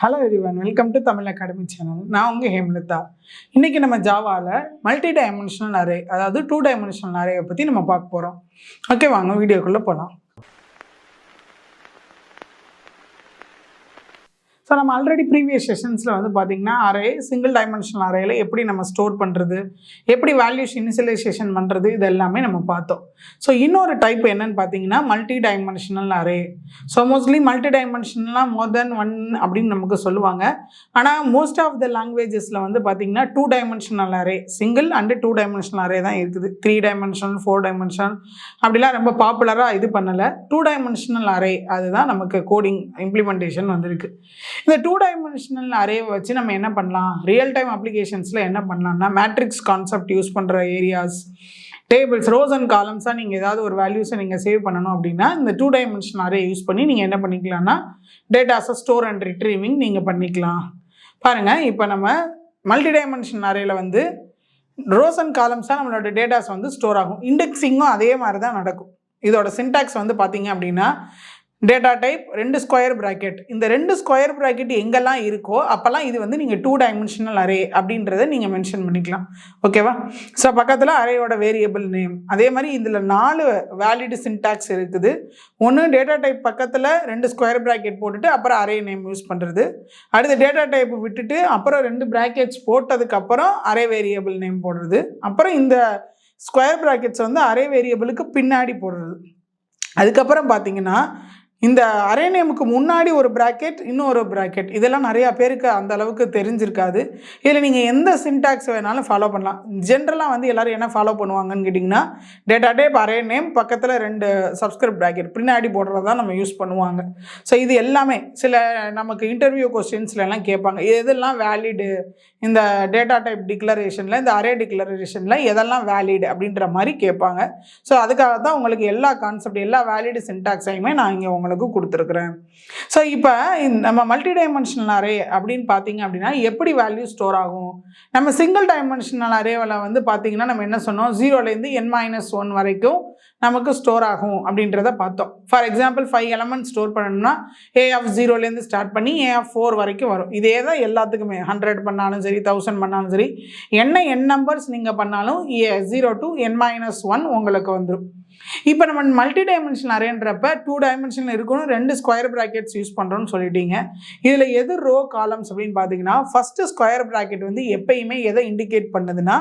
Hello everyone, welcome to Tamil academy channel. நான் உங்கள் ஹேம்லதா. இன்றைக்கி நம்ம ஜாவாவில் மல்டி டைமென்ஷனல் அரே, அதாவது 2 டைமென்ஷனல் அரேயை பற்றி நம்ம பார்க்க போகிறோம். ஓகே, வாங்க வீடியோக்குள்ளே போகலாம். ஸோ நம்ம ஆல்ரெடி ப்ரீவியஸ் செஷன்ஸில் வந்து பார்த்திங்கன்னா அரே, சிங்கிள் டைமென்ஷனல் அரேயில் எப்படி நம்ம ஸ்டோர் பண்ணுறது, எப்படி வேல்யூஸ் இனிஷியலைசேஷன் பண்ணுறது, இது எல்லாமே நம்ம பார்த்தோம். ஸோ இன்னொரு டைப் என்னன்னு பார்த்தீங்கன்னா multi dimensional array. So mostly multi டைமென்ஷனலாக மோர் தென் ஒன் அப்படின்னு நமக்கு சொல்லுவாங்க. ஆனால் மோஸ்ட் ஆஃப் த லாங்குவேஜஸில் வந்து பார்த்திங்கன்னா 2 dimensional array, single and 2 dimensional array தான் இருக்குது. 3 டைமென்ஷனல் 4 டைமென்ஷனல் அப்படிலாம் ரொம்ப பாப்புலராக இது பண்ணலை. 2 டைமென்ஷனல் அரே அதுதான் நமக்கு கோடிங் இம்ப்ளிமெண்டேஷன் வந்திருக்கு. இந்த 2 டைமென்ஷனல் அரேவை வச்சு நம்ம என்ன பண்ணலாம், ரியல் டைம் அப்ளிகேஷன்ஸில் என்ன பண்ணலாம்னா மேட்ரிக்ஸ் கான்செப்ட் யூஸ் பண்ணுற ஏரியாஸ், டேபிள்ஸ், ரோஸ் அண்ட் காலம்ஸாக நீங்கள் ஏதாவது ஒரு வேல்யூஸை நீங்கள் சேவ் பண்ணணும் அப்படின்னா இந்த 2 டைமென்ஷனல் அரே யூஸ் பண்ணி நீங்கள் என்ன பண்ணிக்கலாம்னா டேட்டாஸை ஸ்டோர் அண்ட் ரிட்ரீவிங் நீங்கள் பண்ணிக்கலாம். பாருங்கள், இப்போ நம்ம மல்டி டைமென்ஷனல் அரேயில் வந்து ரோஸ் அண்ட் காலம்ஸாக நம்மளோட டேட்டாஸ் வந்து ஸ்டோர் ஆகும். இண்டெக்ஸிங்கும் அதே மாதிரி தான் நடக்கும். இதோட சின்டாக்ஸ் வந்து பார்த்தீங்க அப்படின்னா டேட்டா டைப் 2 ஸ்கொயர் ப்ராக்கெட். இந்த 2 ஸ்கொயர் ப்ராக்கெட் எங்கெல்லாம் இருக்கோ அப்போல்லாம் இது வந்து நீங்கள் 2 டைமென்ஷனல் அரே அப்படின்றத நீங்கள் மென்ஷன் பண்ணிக்கலாம். ஓகேவா? ஸோ பக்கத்தில் அரேயோட வேரியபிள் நேம், அதே மாதிரி இதில் 4 வேலிட் சின்டாக்ஸ் இருக்குது. ஒன்று டேட்டா டைப் பக்கத்தில் 2 ஸ்கொயர் ப்ராக்கெட் போட்டுட்டு அப்புறம் அரே நேம் யூஸ் பண்ணுறது. அடுத்து டேட்டா டைப் விட்டுட்டு அப்புறம் 2 ப்ராக்கெட்ஸ் போட்டதுக்கப்புறம் அரே வேரியபிள் நேம் போடுறது. அப்புறம் இந்த ஸ்கொயர் ப்ராக்கெட்ஸ் வந்து அரே வேரியபிளுக்கு பின்னாடி போடுறது. அதுக்கப்புறம் பார்த்தீங்கன்னா இந்த அரே நேமுக்கு முன்னாடி ஒரு ப்ராக்கெட், இன்னொரு ப்ராக்கெட். இதெல்லாம் நிறையா பேருக்கு அந்த அளவுக்கு தெரிஞ்சிருக்காது. இதில் நீங்கள் எந்த சின்டாக்ஸ் வேணாலும் ஃபாலோ பண்ணலாம். ஜென்ரலாக வந்து எல்லோரும் என்ன ஃபாலோ பண்ணுவாங்கன்னு கேட்டிங்கன்னா டேட்டா டைப் அரே நேம் பக்கத்தில் 2 சப்ஸ்கிரிப்ட் ப்ராக்கெட் பின்னாடி போடுறது தான் நம்ம யூஸ் பண்ணுவாங்க. ஸோ இது எல்லாமே சில நமக்கு இன்டர்வியூ கொஸ்டின்ஸ்லாம் கேட்பாங்க, எதெல்லாம் வேலிடு இந்த டேட்டா டைப் டிக்ளரேஷனில், இந்த அரே டிக்ளரேஷனில் எதெல்லாம் வேலிடு அப்படின்ற மாதிரி கேட்பாங்க. ஸோ அதுக்காக தான் உங்களுக்கு எல்லா கான்செப்ட், எல்லா வேலிடு சின்டாக்ஸையுமே நான் இங்கே உங்களுக்கு கொடுத்துருக்குறேன். ஸோ இப்போ நம்ம மல்டி டைமென்ஷனல் அரே அப்படின்னு பார்த்தீங்க அப்படின்னா எப்படி வேல்யூ ஸ்டோர் ஆகும். நம்ம சிங்கிள் டைமென்ஷனல் அரேவில் வந்து பார்த்தீங்கன்னா நம்ம என்ன சொன்னோம், 0லேருந்து n-1 வரைக்கும் நமக்கு ஸ்டோர் ஆகும் அப்படின்றத பார்த்தோம். ஃபார் எக்ஸாம்பிள் 5 எலமெண்ட் ஸ்டோர் பண்ணணும்னா A0லேருந்து ஸ்டார்ட் பண்ணி A4 வரைக்கும் வரும். இதே தான் எல்லாத்துக்குமே 100 பண்ணாலும் சரி, 1000 பண்ணாலும் சரி, என்ன என் நம்பர்ஸ் நீங்கள் பண்ணாலும் 0 to n-1 உங்களுக்கு வந்துடும். இப்போ நம்ம மல்டி டைமென்ஷனல் அரேன்றப்ப 2 டைமென்ஷனில் இருக்கணும், 2 ஸ்கொயர் ப்ராக்கெட்ஸ் யூஸ் பண்ணுறோன்னு சொல்லிட்டீங்க. இதில் எது ரோ காலம்ஸ் அப்படின்னு பார்த்தீங்கன்னா ஃபஸ்ட்டு ஸ்கொயர் ப்ராக்கெட் வந்து எப்பயுமே எதை இண்டிகேட் பண்ணுதுன்னா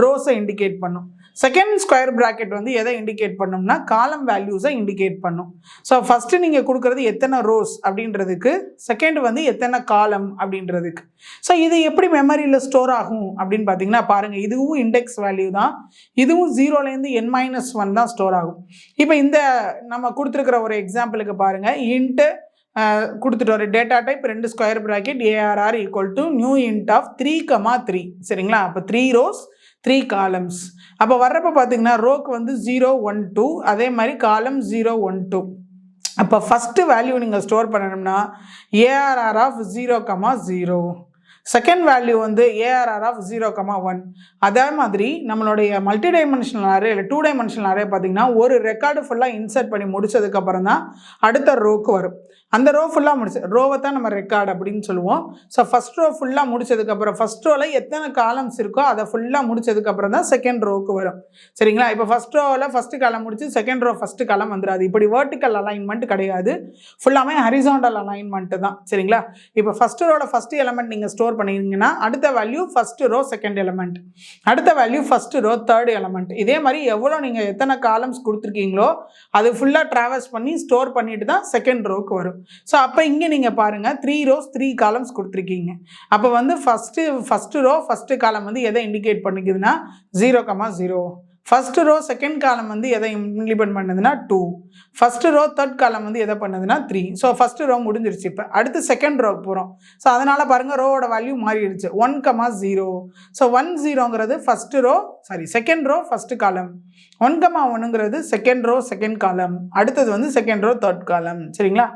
ரோஸை இண்டிகேட் பண்ணும். செகண்ட் ஸ்கொயர் ப்ராக்கெட் வந்து எதை இண்டிகேட் பண்ணோம்னா காலம் வேல்யூஸை இண்டிகேட் பண்ணும். ஸோ ஃபஸ்ட்டு நீங்கள் கொடுக்குறது எத்தனை ரோஸ் அப்படின்றதுக்கு, செகண்ட் வந்து எத்தனை காலம் அப்படின்றதுக்கு. ஸோ இது எப்படி மெமரியில் ஸ்டோர் ஆகும் அப்படின்னு பார்த்தீங்கன்னா பாருங்கள், இதுவும் இண்டெக்ஸ் வேல்யூ தான், இதுவும் 0லேருந்து n-1 தான் ஸ்டோர் ஆகும். இப்போ இந்த நம்ம கொடுத்துருக்கிற ஒரு எக்ஸாம்பிளுக்கு பாருங்கள், இன்ட்டு கொடுத்துட்டு ஒரு data type 2 square bracket ARR equal to new int of 3,3 சரிங்களா. அப்போ 3 ரோஸ் 3 காலம்ஸ். அப்போ வர்றப்போ பார்த்தீங்கன்னா ரோக்கு வந்து 0 1 2, அதே மாதிரி காலம் 0 1 2. அப்போ ஃபஸ்ட்டு வேல்யூ நீங்கள் ஸ்டோர் பண்ணணும்னா ARR ஆஃப் 0,0, செகண்ட் வேல்யூ வந்து ARR ஆஃப் 0,1. அதே மாதிரி நம்மளுடைய மல்டி டைமென்ஷனல் அரே இல்லை 2 டைமென்ஷனல் அரே பார்த்தீங்கன்னா ஒரு ரெக்கார்டு ஃபுல்லாக இன்சர்ட் பண்ணி முடிச்சதுக்கப்புறம் தான் அடுத்த ரோக்கு வரும். அந்த ரோ ஃபுல்லாக முடிச்சு ரோவை தான் நம்ம ரெக்கார்டு அப்படின்னு சொல்லுவோம். ஸோ ஃபஸ்ட் ரோ ஃபுல்லாக முடிச்சதுக்கப்புறம் ஃபஸ்ட் ரோவில் எத்தனை காலம்ஸ் இருக்கோ அதை ஃபுல்லாக முடிச்சதுக்கப்புறம் தான் செகண்ட் ரோக்கு வரும் சரிங்களா. இப்போ ஃபஸ்ட் ரோவில் ஃபஸ்ட்டு காலம் முடிச்சு செகண்ட் ரோ ஃபஸ்ட்டு காலம் வந்துடாது. இப்படி வேர்ட்டிக்கல் அலைன்மெண்ட் கிடையாது, ஃபுல்லாமே ஹரிசாண்டல் அலைன்மெண்ட்டு தான் சரிங்களா. இப்போ ஃபஸ்ட் ரோவில் ஃபஸ்ட்டு எலமெண்ட் நீங்கள் ஸ்டோர் பண்ணிங்கன்னா அடுத்த value first row second element, அடுத்த value first row third element. இதே மாதிரி எவ்வளோ நீங்கள் எத்தனை காலம்ஸ் கொடுத்துருக்கீங்களோ அது ஃபுல்லாக ட்ராவல்ஸ் பண்ணி ஸ்டோர் பண்ணிட்டு தான் செகண்ட் ரோக்கு வரும். ஸோ அப்போ இங்கே நீங்கள் பாருங்கள் 3 ரோஸ் 3 காலம்ஸ் கொடுத்துருக்கீங்க. அப்போ வந்து ஃபஸ்ட்டு ரோ ஃபஸ்ட்டு காலம் வந்து எதை இண்டிகேட் பண்ணிக்குதுன்னா 0,0. ஃபஸ்ட்டு ரோ செகண்ட் காலம் வந்து எதை இம்ப்ளிமெண்ட் பண்ணுதுன்னா 2, ஃபஸ்ட்டு ரோ தேர்ட் காலம் வந்து எதை பண்ணுதுன்னா 3. ஸோ ஃபஸ்ட்டு ரோ முடிஞ்சிருச்சு. இப்போ அடுத்து செகண்ட் ரோக்கு போகிறோம். ஸோ அதனால் பாருங்கள் ரோவோட வேல்யூ மாறிடுச்சு 1,0. ஸோ 10ங்கிறது first row second row first column, 1,1ங்கிறது செகண்ட் ரோ செகண்ட் காலம், அடுத்தது வந்து செகண்ட் ரோ தேர்ட் காலம் சரிங்களா.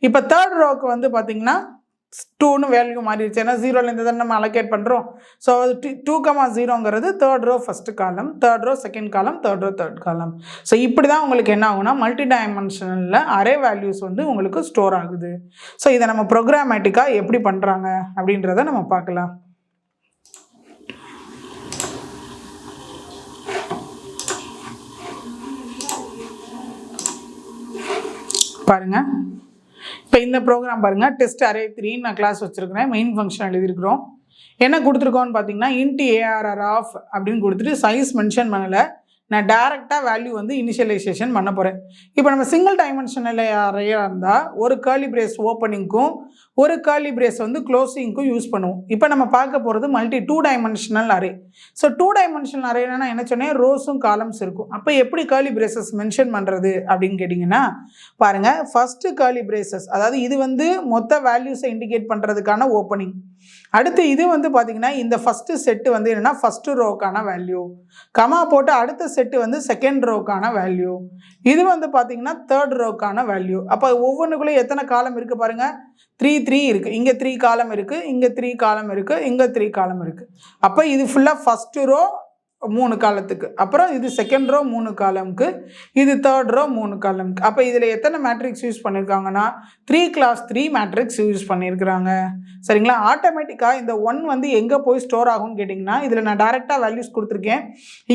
இப்போ தேர்ட் ரோக்கு வந்து பார்த்திங்கன்னா 2ன்னு வேல்யூ மாறிடுச்சு. ஏன்னா 0லேருந்து தான் நம்ம அலோகேட் பண்ணுறோம். ஸோ 2,0ங்கிறது third row first column, third row second column, third row third column. So இப்படி தான் உங்களுக்கு என்ன ஆகும்னா மல்டி டைமென்ஷனலில் அரே வேல்யூஸ் வந்து உங்களுக்கு ஸ்டோர் ஆகுது. ஸோ இதை நம்ம ப்ரோக்ராமேட்டிக்காக எப்படி பண்ணுறாங்க அப்படின்றத நம்ம பார்க்கலாம். பாருங்க, இப்போ இந்த ப்ரோக்ராம் பாருங்க, டெஸ்ட் அரே 3 நான் கிளாஸ் வச்சிருக்கிறேன், மெயின் ஃபங்க்ஷன் எழுதியிருக்கிறோம். என்ன கொடுத்துருக்கோன்னு பார்த்தீங்கன்னா இன்ட் ARR ஆஃப் அப்படின்னு கொடுத்துட்டு சைஸ் மென்ஷன் பண்ணலை, நான் டேரெக்டாக வேல்யூ வந்து இனிஷியலைசேஷன் பண்ண போகிறேன். இப்போ நம்ம சிங்கிள் டைமென்ஷனில் அரேயாக இருந்தால் ஒரு கர்லி பிரேஸ் ஓப்பனிங்க்கும் ஒரு கர்லி பிரேஸ் வந்து க்ளோசிங்க்கும் யூஸ் பண்ணுவோம். இப்போ நம்ம பார்க்க போகிறது multi 2 dimensional array. So 2 dimensional arena என்ன சொன்னேன், ரோஸும் காலம்ஸ் இருக்கும். அப்போ எப்படி கர்லி பிரேசஸ் மென்ஷன் பண்ணுறது அப்படின்னு கேட்டிங்கன்னா பாருங்கள், ஃபஸ்ட்டு கர்லி பிரேசஸ், அதாவது இது வந்து மொத்த வேல்யூஸை இண்டிகேட் பண்ணுறதுக்கான ஓப்பனிங். அடுத்து இது வந்து பார்த்தீங்கன்னா இந்த ஃபஸ்ட்டு செட்டு வந்து என்னென்னா ஃபஸ்ட்டு ரோக்கான வேல்யூ, கமா போட்டு அடுத்த செட்டு வந்து செகண்ட் ரோக்கான வேல்யூ, இது வந்து பார்த்தீங்கன்னா தேர்ட் ரோக்கான வேல்யூ. அப்போ ஒவ்வொன்றுக்குள்ளே எத்தனை காலம் இருக்குது பாருங்கள், 3 இருக்குது, இங்கே 3 காலம் இருக்குது, இங்கே 3 காலம் இருக்குது, இங்கே 3 காலம் இருக்குது. அப்போ இது ஃபுல்லாக ஃபஸ்ட்டு ரோ 3 காலத்துக்கு, அப்புறம் இது செகண்ட் ரோ 3 காலமுக்கு, இது தேர்ட் ரோ 3 காலமுக்கு. அப்போ இதில் எத்தனை மேட்ரிக்ஸ் யூஸ் பண்ணியிருக்காங்கன்னா 3x3 மேட்ரிக்ஸ் யூஸ் பண்ணியிருக்கிறாங்க. சரிங்களா? ஆட்டோமேட்டிக்காக இந்த 1 வந்து எங்கே போய் ஸ்டோர் ஆகும்னு கேட்டிங்கன்னா இதில் நான் டேரெக்டாக வேல்யூஸ் கொடுத்துருக்கேன்,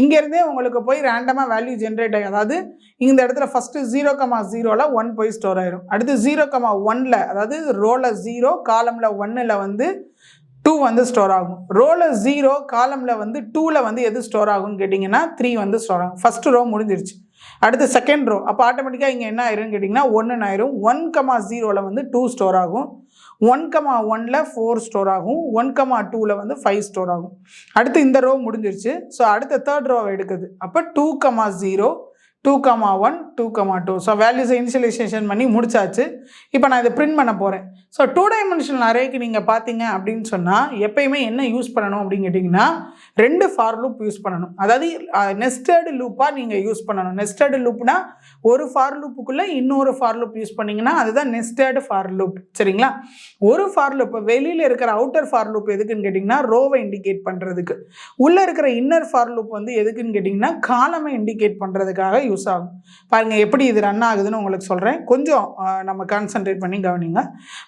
இங்கேருந்தே உங்களுக்கு போய் ரேண்டமாக வேல்யூ ஜென்ரேட் ஆகி, அதாவது இந்த இடத்துல ஃபஸ்ட்டு 0,0ல் 1 போய் ஸ்டோர் ஆயிரும். அடுத்து 0,1ல், அதாவது ரோவில் 0 காலமில் 1ல் வந்து 2 வந்து ஸ்டோர் ஆகும். ரோவில் 0 காலமில் வந்து 2ல் வந்து எது ஸ்டோர் ஆகும்னு கேட்டிங்கன்னா 3 வந்து ஸ்டோர் ஆகும். ஃபஸ்ட்டு ரோ முடிஞ்சிருச்சு. அடுத்து செகண்ட் ரோ, அப்போ ஆட்டோமேட்டிக்காக இங்கே என்ன ஆயிரும்னு கேட்டிங்கன்னா 1 ஆயிரும். 1,0ல் வந்து 2 ஸ்டோர் ஆகும், 1,1ல் 4 ஸ்டோர் ஆகும், 1,2ல் வந்து 5 ஸ்டோர் ஆகும். அடுத்து இந்த ரோ முடிஞ்சிருச்சு. ஸோ அடுத்த தேர்ட் ரோவை எடுக்குது. அப்போ 2,0 2,1 2,2. ஸோ வேல்யூஸை இனிஷியலைசேஷன் பண்ணி முடிச்சாச்சு. இப்போ நான் இதை பிரிண்ட் பண்ண போகிறேன். ஸோ 2 டைமென்ஷனல் அரேக்கு நீங்கள் பார்த்தீங்க அப்படின்னு சொன்னால் எப்பயுமே என்ன யூஸ் பண்ணணும் அப்படின்னு கேட்டிங்கன்னா 2 ஃபார் லூப் யூஸ் பண்ணணும். அதாவது நெஸ்டட் லூப்பாக நீங்கள் யூஸ் பண்ணணும். நெஸ்டட் லூப்னா ஒரு ஃபார் லூப்புக்குள்ளே இன்னொரு ஃபார் லூப் யூஸ் பண்ணிங்கன்னா அதுதான் நெஸ்டட் ஃபார் லூப். சரிங்களா? ஒரு ஃபார் லூப், வெளியில் இருக்கிற அவுட்டர் ஃபார் லூப் எதுக்குன்னு கேட்டிங்கன்னா ரோவை இண்டிகேட் பண்ணுறதுக்கு, உள்ளே இருக்கிற இன்னர் ஃபார் லூப் வந்து எதுக்குன்னு கேட்டிங்கன்னா காலமை இண்டிகேட் பண்ணுறதுக்காக யூஸ் ஆகும். பாருங்க எப்படி இது ரன் ஆகுதுன்னு உங்களுக்கு சொல்கிறேன், கொஞ்சம் நம்ம கான்சென்ட்ரேட் பண்ணி கவனிங்க.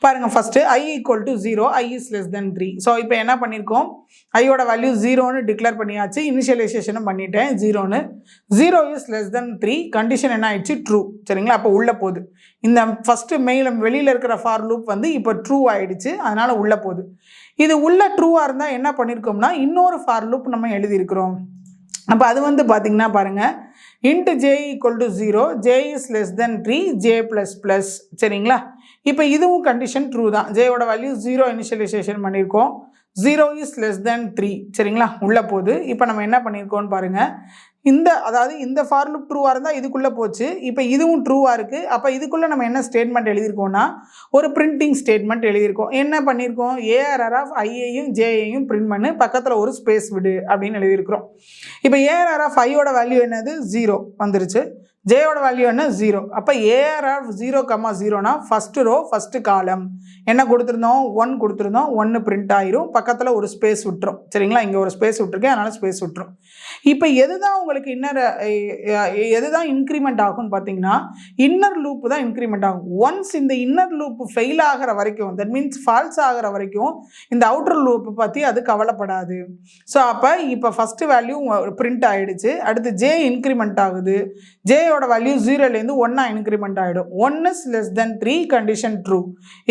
பாருங்க, first I = 0, I is less than 3. So இப்போ என்ன பண்ணியிருக்கோம், ஐயோட வேல்யூ 0ன்னு டிக்ளேர் பண்ணியாச்சு, இனிஷியலைசேஷனும் பண்ணிட்டேன் 0ன்னு. 0 is less than 3 கண்டிஷன் என்ன ஆயிடுச்சு, ட்ரூ. சரிங்களா? அப்போ உள்ளே போகுது. இந்த ஃபஸ்ட்டு வெளியில் இருக்கிற ஃபார் லூப் வந்து இப்போ ட்ரூ ஆயிடுச்சு, அதனால் உள்ளே போகுது. இது உள்ள ட்ரூவாக இருந்தால் என்ன பண்ணியிருக்கோம்னா இன்னொரு ஃபார் லூப் நம்ம எழுதியிருக்கிறோம். அப்போ அது வந்து பார்த்தீங்கன்னா பாருங்கள், int j = 0, j is less than 3, j++. சரிங்களா? இப்போ இதுவும் கண்டிஷன் ட்ரூ தான். ஜேயோட வேல்யூ 0 இனிஷியலைசேஷன் பண்ணியிருக்கோம், 0 is less than 3. சரிங்களா? உள்ளே போகுது. இப்போ நம்ம என்ன பண்ணியிருக்கோம்னு பாருங்கள், அதாவது இந்த ஃபார் லூப் ட்ரூவாக இருந்தால் இதுக்குள்ளே போச்சு, இப்போ இதுவும் ட்ரூவாக இருக்குது. அப்போ இதுக்குள்ளே நம்ம என்ன ஸ்டேட்மெண்ட் எழுதியிருக்கோம்னா ஒரு பிரிண்டிங் ஸ்டேட்மெண்ட் எழுதியிருக்கோம். என்ன பண்ணியிருக்கோம், ARR ஆஃப் ஐயையும் ஜேயையும் பிரிண்ட் பண்ணு, பக்கத்தில் ஒரு ஸ்பேஸ் விடு அப்படின்னு எழுதியிருக்கிறோம். இப்போ ARR ஆஃப் ஐயோட வேல்யூ என்னது, 0 வந்துருச்சு, ஜேயோட வேல்யூ என்ன, 0. அப்போ ARR 0,0னா ஃபஸ்ட்டு ரோ ஃபஸ்ட்டு காலம் என்ன கொடுத்துருந்தோம், 1 கொடுத்துருந்தோம், 1 பிரிண்ட் ஆயிரும், பக்கத்தில் ஒரு ஸ்பேஸ் விட்டுரும். சரிங்களா? இங்கே ஒரு ஸ்பேஸ் விட்டுருக்கேன், அதனால் ஸ்பேஸ் விட்டுரும். இப்போ எதுதான் உங்களுக்கு எதுதான் இன்க்ரிமெண்ட் ஆகும்னு பார்த்தீங்கன்னா இன்னர் லூப் தான் இன்க்ரிமெண்ட் ஆகும். ஒன்ஸ் இந்த இன்னர் லூப் ஃபெயில் ஆகிற வரைக்கும், தட் மீன்ஸ் ஃபால்ஸ் ஆகிற வரைக்கும் இந்த அவுட்டர் லூப் பற்றி அது கவலைப்படாது. ஸோ அப்போ இப்போ ஃபஸ்ட்டு வேல்யூ பிரிண்ட் ஆகிடுச்சு, அடுத்து ஜே இன்க்ரிமெண்ட் ஆகுது, ஜேயோட வேல்யூ 0லேருந்து 1 இன்க்ரிமெண்ட் ஆகிடும். 1 is less than 3 condition true.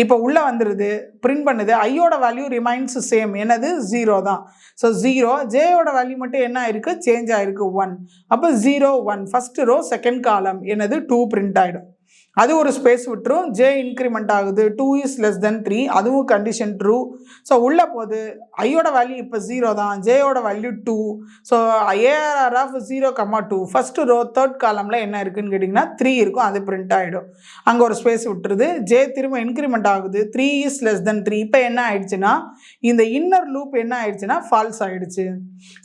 இப்போ உள்ளே வந்துடுது, பிரிண்ட் பண்ணுது, ஐயோட வேல்யூ ரிமைன்ஸ் சேம், என்னது 0 தான். ஸோ 0, ஜேயோட வேல்யூ மட்டும் என்ன ஆயிருக்கு, சேஞ்ச் ஆயிருக்கு 1. அப்போ 0 1 ஃபஸ்ட்டு ரோ செகண்ட் காலம் என்னது 2 பிரிண்ட் ஆகிடும், அது ஒரு ஸ்பேஸ் விட்டுரும், ஜே இன்க்ரிமெண்ட் ஆகுது, 2 is less than 3, அதுவும் கண்டிஷன் ட்ரூ. ஸோ உள்ளே போகுது, ஐயோட வேல்யூ இப்போ 0 தான், ஜேயோட value 2. So ARR of 0,2 first row third காலமில் என்ன இருக்குதுன்னு கேட்டிங்கன்னா 3 இருக்கும், அது பிரிண்ட் ஆகிடும், அங்கே ஒரு ஸ்பேஸ் விட்டுருது, ஜே திரும்ப இன்க்ரிமெண்ட் ஆகுது, 3 is less than 3. இப்போ என்ன ஆயிடுச்சுன்னா இந்த இன்னர் லூப் என்ன ஆயிடுச்சுன்னா ஃபால்ஸ் ஆகிடுச்சு.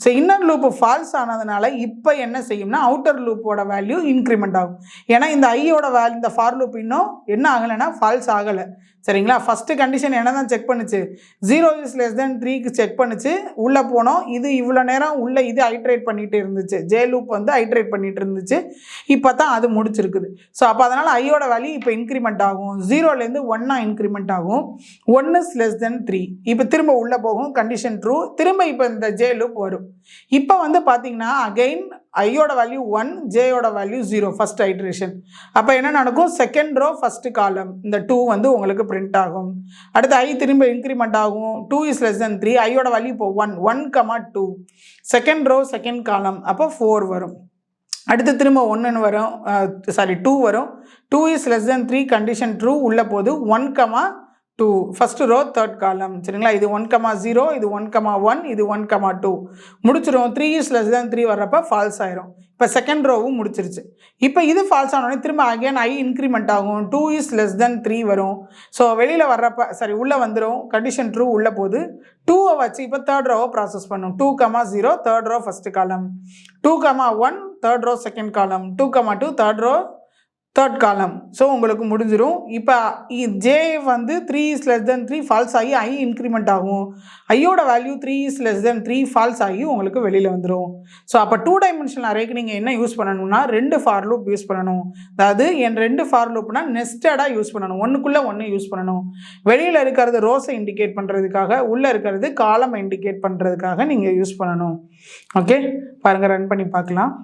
ஸோ இன்னர் லூப் ஃபால்ஸ் ஆனதுனால இப்போ என்ன செய்யும்னா அவுட்டர் லூப்போட வேல்யூ இன்க்ரிமெண்ட் ஆகும். ஏன்னா இந்த ஐயோட வேல்யூ, இந்த ஃபார் லூப் இன்னும் என்ன ஆகலைன்னா ஃபால்ஸ் ஆகலை. சரிங்களா? ஃபஸ்ட்டு கண்டிஷன் என்ன தான் செக் பண்ணுச்சு, 0 இஸ் லெஸ் தென் 3க்கு செக் பண்ணுச்சு. உள்ளே போனோம், இது இவ்வளோ நேரம் உள்ளே இது ஐட்ரேட் பண்ணிட்டு இருந்துச்சு, ஜே லூப் வந்து ஐட்ரேட் பண்ணிட்டு இருந்துச்சு. இப்போ தான் அது முடிச்சிருக்குது. ஸோ அப்போ அதனால் ஐயோட வேல்யூ இப்போ இன்க்ரிமெண்ட் ஆகும், 0லேருந்து 1 இன்க்ரிமெண்ட் ஆகும். 1 இஸ் லெஸ் தென் 3. இப்போ திரும்ப உள்ளே போகும், கண்டிஷன் ட்ரூ. திரும்ப இப்போ இந்த ஜே லூப் வரும். இப்போ வந்து பார்த்தீங்கன்னா அகெயின் ஐயோட வேல்யூ 1, ஜேயோட வேல்யூ 0, ஃபஸ்ட் ஐட்ரேஷன். அப்போ என்ன நடக்கும், செகண்ட் ரோ ஃபஸ்ட்டு காலம் இந்த 2 வந்து உங்களுக்கு பிரிண்ட் ஆகும். அடுத்து ஐ திரும்ப இன்க்ரிமெண்ட் ஆகும், 2 இஸ் லெஸ் தென் 3, ஐயோட வேல்யூ இப்போ 1, 2, செகண்ட் ரோ செகண்ட் காலம், அப்போ 4 வரும். அடுத்து திரும்ப 1 வரும், 2 வரும். 2 is less than 3, condition true. உள்ள போது 1, 2, ஃபஸ்ட்டு ரோ தேர்ட் காலம். சரிங்களா? இது 1, 0, இது 1, 1, இது 1, 2 முடிச்சிடும். 3 இஸ் லெஸ் தென் 3 வர்றப்ப ஃபால்ஸ் ஆயிரும். இப்போ செகண்ட் ரோவும் முடிச்சிருச்சு. இப்போ இது ஃபால்ஸ் ஆனோடனே திரும்ப அகேன் ஐ இன்க்ரிமெண்ட் ஆகும், 2 இஸ் லெஸ் தென் 3 வரும். ஸோ வெளியில் வர்றப்ப உள்ளே வந்துடும், கண்டிஷன் ட்ரூ. உள்ள போது 2 வச்சு இப்போ தேர்ட் ரோவை ப்ராசஸ் பண்ணும். 2, 0 தேர்ட் ரோ ஃபஸ்ட்டு காலம், 2, 1 third row second column, 2, 2 third row third column. So உங்களுக்கு முடிஞ்சிடும். இப்போ ஜே வந்து 3 இஸ் லெஸ் தென் 3 ஃபால்ஸ் ஆகி ஐ இன்க்ரிமெண்ட் ஆகும். ஐயோட value 3 is less than 3 false ஆகி உங்களுக்கு வெளியில் வந்துடும். ஸோ அப்போ 2 டைமென்ஷனல் அரேக்கு நீங்கள் என்ன யூஸ் பண்ணணும்னா 2 ஃபார் லூப் யூஸ் பண்ணணும். அதாவது என் 2 ஃபார் லூப்னா நெஸ்டடாக யூஸ் பண்ணணும், ஒன்றுக்குள்ளே ஒன்று யூஸ் பண்ணணும். வெளியில் இருக்கிறது ரோஸை இண்டிகேட் பண்ணுறதுக்காக, உள்ளே இருக்கிறது காலமை இண்டிகேட் பண்ணுறதுக்காக நீங்கள் யூஸ் பண்ணணும். ஓகே, பாருங்கள், ரன் பண்ணி பார்க்கலாம்.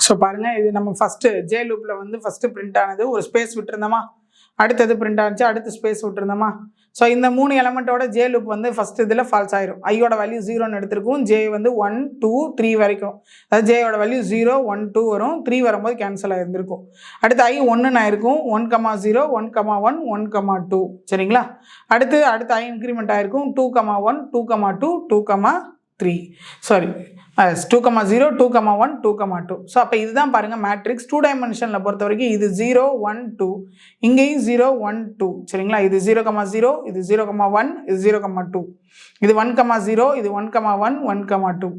ஸோ பாருங்கள், இது நம்ம ஃபஸ்ட்டு ஜே லூப்பில் வந்து ஃபஸ்ட்டு பிரிண்ட் ஆனது, ஒரு ஸ்பேஸ் விட்டுருந்தோமா, அடுத்தது பிரிண்ட் ஆனிச்சு, அடுத்து ஸ்பேஸ் விட்டுருந்தோமா. ஸோ இந்த 3 எலமெண்ட்டோட ஜே லூப் வந்து ஃபஸ்ட் இதில் ஃபால்ஸ் ஆயிரும். ஐயோட வேல்யூ 0ன்னு எடுத்திருக்கும், ஜே வந்து 1, 2, 3 வரைக்கும். அதாவது ஜேயோட வேல்யூ 0, 1, 2 வரும், 3 வரும்போது கேன்சல் ஆகிருந்திருக்கும். அடுத்து ஐ 1ன்னு ஆயிருக்கும், 1, 0, 1, 1, 2. சரிங்களா? அடுத்து ஐ இன்க்ரிமெண்ட் ஆயிருக்கும், 2, 1, 2, 2, 2, 3. சாரி, 2, 0, 2, 1, 2, 2. ஸோ அப்போ இதுதான் பாருங்கள் மேட்ரிக்ஸ். 2 டைமென்ஷனில் பொறுத்த வரைக்கும் இது 0, 1, 2, இங்கேயும் 0, 1, 2. சரிங்களா? இது 0, 0, இது 0, 1, இது 0, 2, இது 1, 0, இது 1, 1, 1, 2,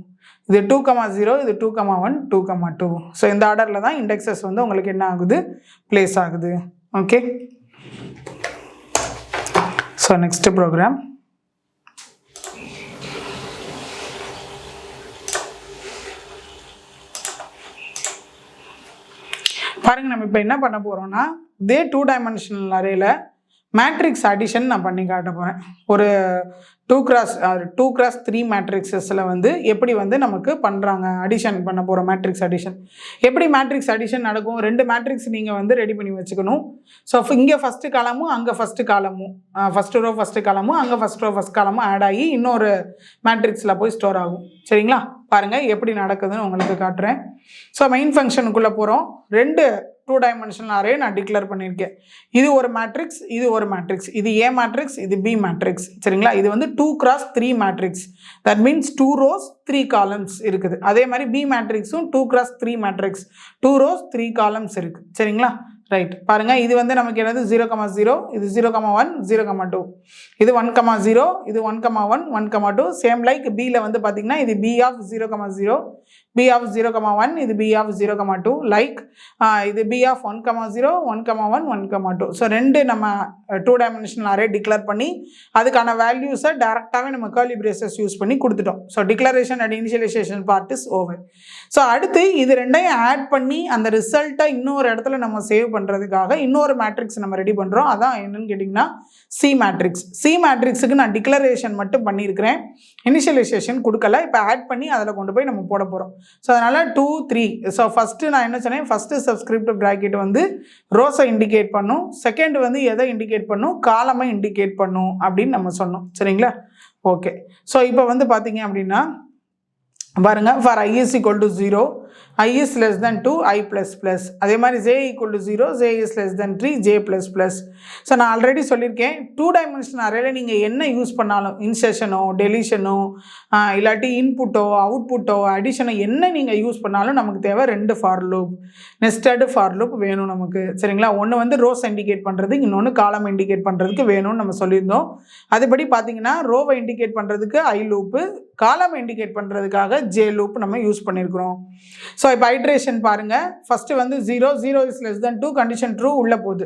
இது 2, 0, இது 2, 1, 2, 2. ஸோ இந்த ஆர்டரில் தான் இண்டெக்ஸஸ் வந்து உங்களுக்கு என்ன ஆகுது, பிளேஸ் ஆகுது. Okay, so next program. பாருங்கள், நம்ம இப்போ என்ன பண்ண போகிறோம்னா இதே 2 டைமென்ஷனல் அரேல மேட்ரிக்ஸ் அடிஷன் நான் பண்ணி காட்ட போகிறேன். ஒரு 2x3 மேட்ரிக்ஸஸில் வந்து எப்படி வந்து நமக்கு பண்ணுறாங்க, அடிஷன் பண்ண போகிறோம். மேட்ரிக்ஸ் அடிஷன் எப்படி மேட்ரிக்ஸ் அடிஷன் நடக்கும், 2 மேட்ரிக்ஸ் நீங்கள் வந்து ரெடி பண்ணி வச்சுக்கணும். ஸோ இங்கே ஃபஸ்ட்டு காலமும் அங்கே ஃபஸ்ட்டு காலமும், ஃபஸ்ட்டு ரோ ஃபஸ்ட்டு காலமும் அங்கே ஃபஸ்ட் ரோ ஃபஸ்ட் காலமும் ஆட் ஆகி இன்னொரு மேட்ரிக்ஸில் போய் ஸ்டோர் ஆகும். சரிங்களா? பாருங்கள் எப்படி நடக்குதுன்னு உங்களுக்கு காட்டுறேன். ஸோ மெயின் ஃபங்க்ஷனுக்குள்ளே போகிறோம். 2 2 டைமென்ஷனல் அரே நான் டிக்ளேர் பண்ணியிருக்கேன். இது ஒரு மேட்ரிக்ஸ், இது ஒரு மேட்ரிக்ஸ், இது ஏ மேட்ரிக்ஸ், இது பி மேட்ரிக்ஸ். சரிங்களா? இது வந்து 2x3 matrix. That means 2 rows 3 columns இருக்குது. அதே மாதிரி B மேட்ரிக்ஸும் 2x3 matrix, 2 rows 3 columns இருக்குது. சரிங்களா? ரைட், பாருங்கள், இது வந்து நமக்கு என்னது 0, 0, இது 0, 1, 0, 2, இது 1, 0, இது 1, 1, 1, 2. சேம் லைக் பியில் வந்து பார்த்தீங்கன்னா இது பி ஆஃப் 0, 0, பி ஆஃப் 0, 1, இது பி ஆஃப் 0, 2. லைக் இது பி ஆஃப் 1, 0, 1, 1, 1, 2. ஸோ 2 நம்ம 2 டைமென்ஷனல் அரே டிக்ளேர் பண்ணி அதுக்கான வேல்யூஸை டேரெக்டாகவே நம்ம கர்லி பிரேசஸ் யூஸ் பண்ணி கொடுத்துட்டோம். So declaration and initialization part is over. So அடுத்து இது ரெண்டையும் ஆட் பண்ணி அந்த ரிசல்ட்டை இன்னொரு இடத்துல நம்ம சேவ் பண்ணுறதுக்காக இன்னொரு மேட்ரிக்ஸ் நம்ம ரெடி பண்ணுறோம். அதான் என்னன்னு கேட்டிங்கன்னா சி மேட்ரிக்ஸ். சி மேட்ரிக்ஸுக்கு நான் டிக்ளரேஷன் மட்டும் பண்ணியிருக்கிறேன், இனிஷியலைசேஷன் கொடுக்கல. இப்போ ஆட் பண்ணி அதில் கொண்டு போய் நம்ம போட போகிறோம். ஸோ அதனால் 2, 3. ஸோ ஃபஸ்ட்டு நான் என்ன சொன்னேன், ஃபஸ்ட்டு சப்ஸ்கிரிப்ட் ப்ராக்கெட் வந்து ரோஸை இண்டிகேட் பண்ணும், செகண்ட் வந்து எதை இண்டிகேட் பண்ணும், காலமை இண்டிகேட் பண்ணும் அப்படின்னு நம்ம சொன்னோம். சரிங்களா? ஓகே, ஸோ இப்போ வந்து பார்த்தீங்க அப்படின்னா பாருங்கள், for i is equal to 0, I is less than 2, I plus plus. அதே மாதிரி j equal to 0, j is less than 3, j plus plus. So நான் ஆல்ரெடி சொல்லியிருக்கேன், 2 டைமென்ஷனல் அரேல நீங்கள் என்ன யூஸ் பண்ணாலும், இன்செஷனோ டெலிஷனோ இல்லாட்டி இன்புட்டோ அவுட்புட்டோ அடிஷனோ என்ன நீங்கள் யூஸ் பண்ணாலும் நமக்கு தேவை 2 for loop, nested for loop வேணும் நமக்கு. சரிங்களா? ஒன்று வந்து ரோஸ் இண்டிகேட் பண்ணுறதுக்கு, இன்னொன்று காலம் இண்டிகேட் பண்ணுறதுக்கு வேணும்னு நம்ம சொல்லியிருந்தோம். அதுபடி பார்த்தீங்கன்னா ரோவை இண்டிகேட் பண்ணுறதுக்கு ஐ லூப்பு, காலம் இண்டிகேட் பண்ணுறதுக்காக ஜே லூப் நம்ம யூஸ் பண்ணியிருக்கிறோம். ஸோ இப்போ ஐட்ரேஷன் பாருங்கள். ஃபஸ்ட்டு வந்து 0, 0 is less then 2, condition true உள்ளே போகுது.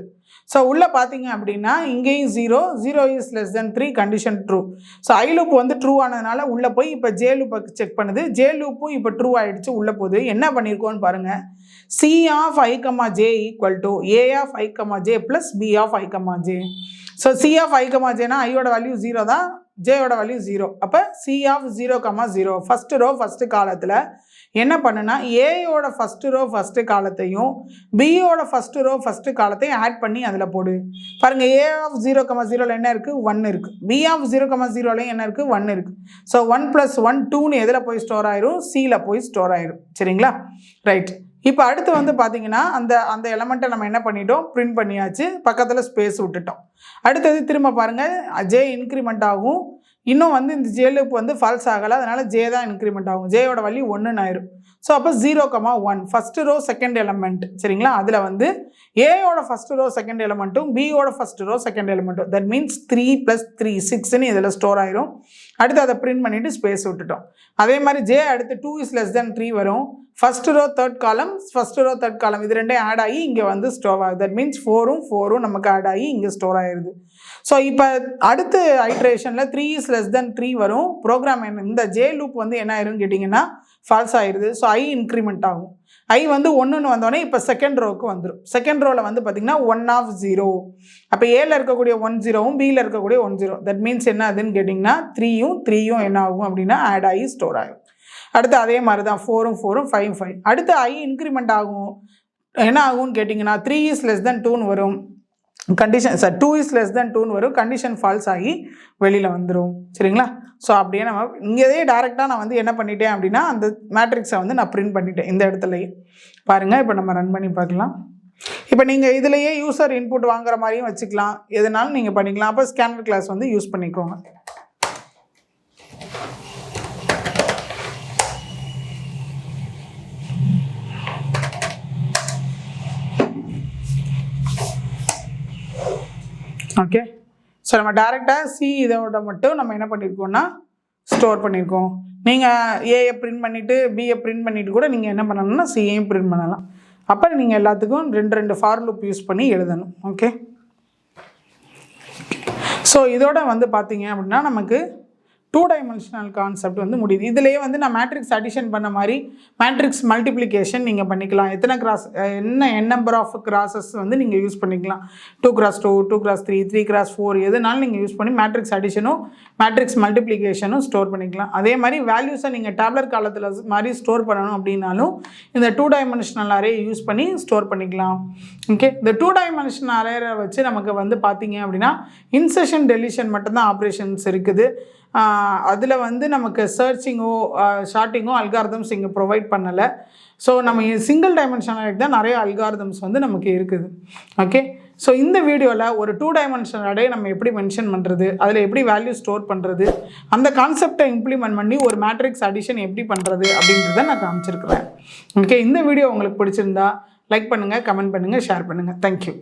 ஸோ உள்ளே பார்த்தீங்க அப்படின்னா இங்கேயும் 0, 0 is less than 3, condition true. So I loop வந்து ட்ரூ ஆனதுனால உள்ளே போய் இப்போ ஜே லூப்பை செக் பண்ணுது. ஜே லூப்பும் இப்போ ட்ரூ ஆகிடுச்சு, உள்ளே போகுது. என்ன பண்ணியிருக்கோன்னு பாருங்கள். C of I comma J equal to A of I comma J plus B of I comma J. So C of I comma ஜேனா ஐயோட வேல்யூ 0 தான், ஜேயோட வேல்யூ 0. அப்போ C of 0 comma 0 first row first காலத்தில் என்ன பண்ணுன்னா ஏயோட first row first காலத்தையும் பியோட ஃபஸ்ட்டு ரோ ஃபஸ்ட்டு காலத்தையும் ஆட் பண்ணி அதில் போடு. பாருங்கள், ஏ ஆஃப் 0 கமா 0ல் என்ன இருக்குது? 1 இருக்குது. பி ஆஃப் 0 கமா 0லையும் என்ன இருக்குது? 1 இருக்குது. ஸோ 1 + 1 2ன்னு எதில் போய் ஸ்டோர் ஆயிரும்? சியில் போய் ஸ்டோர் ஆயிரும். சரிங்களா? ரைட். இப்போ அடுத்து வந்து பார்த்தீங்கன்னா அந்த எலமெண்ட்டை நம்ம என்ன பண்ணிட்டோம்? பிரிண்ட் பண்ணியாச்சு, பக்கத்தில் ஸ்பேஸ் விட்டுட்டோம். அடுத்தது திரும்ப பாருங்கள், ஜே இன்க்ரிமெண்ட் ஆகும். இன்னும் வந்து இந்த ஜே லூப் வந்து ஃபால்ஸ் ஆகலை, அதனால் ஜே தான் இன்க்ரிமெண்ட் ஆகும். ஜேயோட வேல்யூ 1ன்னு ஆயிரும். ஸோ அப்போ 0, 1 ஃபஸ்ட்டு ரோ செகண்ட் எலமெண்ட். சரிங்களா? அதில் வந்து ஏயோட ஃபஸ்ட்டு ரோ செகண்ட் எலமெண்ட்டும் பியோட ஃபஸ்ட்டு ரோ செகண்ட் எலமெண்ட்டும், தட் மீன்ஸ் 3 + 3 6ன்னு இதில் ஸ்டோர் ஆயிரும். அடுத்து அதை பிரிண்ட் பண்ணிவிட்டு ஸ்பேஸ் விட்டுட்டோம். அதே மாதிரி ஜே அடுத்து 2 இஸ் லெஸ் தென் 3 வரும். First row third column, first row third column இது ரெண்டையும் ஆட் ஆகி இங்கே வந்து ஸ்டோர் ஆகுது. தட் மீன்ஸ் 4ம் நமக்கு ஆட் ஆகி இங்கே ஸ்டோர் ஆகிடுது. ஸோ இப்போ அடுத்து ஐட்ரேஷனில் 3 இஸ் லெஸ் தென் 3 வரும். ப்ரோக்ராம் என்ன, இந்த ஜே லூப் வந்து என்ன ஆயிருன்னு கேட்டிங்கன்னா ஃபால்ஸ் ஆயிடுது. ஸோ ஐ இன்க்ரிமெண்ட் ஆகும். ஐ வந்து 1ன்னு வந்தோடனே இப்போ செகண்ட் ரோவுக்கு வந்துடும். செகண்ட் ரோவில் வந்து பார்த்திங்கன்னா 1 ஆஃப் 0. அப்போ ஏல இருக்கக்கூடிய 1 0வும் பியில் இருக்கக்கூடிய 1 0. தட் மீன்ஸ் என்ன அதுன்னு கேட்டிங்கன்னா 3யும் என்ன ஆகும் அப்படின்னா ஆட் ஆகி ஸ்டோர் ஆகும். அடுத்து அதே மாதிரி தான் 4ம் 5 5. அடுத்து ஐ இன்க்ரிமெண்ட் ஆகும். என்ன ஆகும்னு கேட்டிங்கன்னா 3 இஸ் லெஸ் தென் 2ன்னு வரும். கண்டிஷன் 2 இஸ் லெஸ் தென் 2ன்னு வரும். கண்டிஷன் ஃபால்ஸ் ஆகி வெளியில் வந்துடும். சரிங்களா? ஸோ அப்படியே நம்ம இங்கேயே டேரெக்டாக நான் வந்து என்ன பண்ணிட்டேன் அப்படின்னா அந்த மேட்ரிக்ஸை வந்து நான் பிரிண்ட் பண்ணிட்டேன் இந்த இடத்துலையே. பாருங்கள், இப்போ நம்ம ரன் பண்ணி பார்க்கலாம். இப்போ நீங்கள் இதிலையே யூசர் இன்புட் வாங்குற மாதிரியும் வச்சுக்கலாம், எதுனாலும் நீங்கள் பண்ணிக்கலாம். அப்போ ஸ்கேனர் கிளாஸ் வந்து யூஸ் பண்ணிக்கோங்க. ஓகே. ஸோ நம்ம டேரெக்டாக சி இதோட மட்டும் நம்ம என்ன பண்ணியிருக்கோம்னா ஸ்டோர் பண்ணியிருக்கோம். நீங்கள் ஏயை பிரிண்ட் பண்ணிவிட்டு பியை பிரிண்ட் பண்ணிவிட்டு கூட நீங்கள் என்ன பண்ணணும்னா சியையும் பிரிண்ட் பண்ணலாம். அப்போ நீங்கள் எல்லாத்துக்கும் 2 ஃபார் லூப் யூஸ் பண்ணி எழுதணும். ஓகே. ஸோ இதோட வந்து பார்த்தீங்க அப்படின்னா நமக்கு 2 டைமென்ஷனல் கான்செப்ட் வந்து முடியுது. இதிலேயே வந்து நான் மேட்ரிக்ஸ் அடிஷன் பண்ண மாதிரி மேட்ரிக்ஸ் மல்டிப்ளிகேஷன் நீங்கள் பண்ணிக்கலாம். எத்தனை கிராஸ் என்ன நம்பர் ஆஃப் கிராஸஸ் வந்து நீங்கள் யூஸ் பண்ணிக்கலாம். 2x2, 2x3, 3x4 எதுனாலும் நீங்கள் யூஸ் பண்ணி மேட்ரிக்ஸ் அடிஷனும் மேட்ரிக்ஸ் மல்டிப்ளிகேஷனும் ஸ்டோர் பண்ணிக்கலாம். அதே மாதிரி வேல்யூஸை நீங்கள் டேப்லெட் காலத்தில் மாதிரி ஸ்டோர் பண்ணணும் அப்படின்னாலும் இந்த 2 டைமென்ஷனல் அரே யூஸ் பண்ணி ஸ்டோர் பண்ணிக்கலாம். ஓகே. இந்த 2 டைமென்ஷனல் அரேரை வச்சு நமக்கு வந்து பார்த்தீங்க அப்படின்னா இன்செஷன் டெலிஷன் மட்டும்தான் ஆப்ரேஷன்ஸ் இருக்குது. அதில் வந்து நமக்கு சர்ச்சிங்கோ ஷார்ட்டிங்கோ அல்காரிதம்ஸ் இங்கே ப்ரொவைட் பண்ணலை. ஸோ நம்ம சிங்கிள் டைமென்ஷனல் தான் நிறைய அல்காரிதம்ஸ் வந்து நமக்கு இருக்குது. ஓகே. ஸோ இந்த வீடியோவில் ஒரு 2 டைமென்ஷனல் அரே நம்ம எப்படி மென்ஷன் பண்ணுறது, அதில் எப்படி வேல்யூ ஸ்டோர் பண்ணுறது, அந்த கான்செப்டை இம்ப்ளிமெண்ட் பண்ணி ஒரு மேட்ரிக்ஸ் அடிஷன் எப்படி பண்ணுறது அப்படின்றத நான் காமிச்சிருக்கிறேன். ஓகே. இந்த வீடியோ உங்களுக்கு பிடிச்சிருந்தா லைக் பண்ணுங்கள், கமெண்ட் பண்ணுங்கள், ஷேர் பண்ணுங்கள். தேங்க்யூ.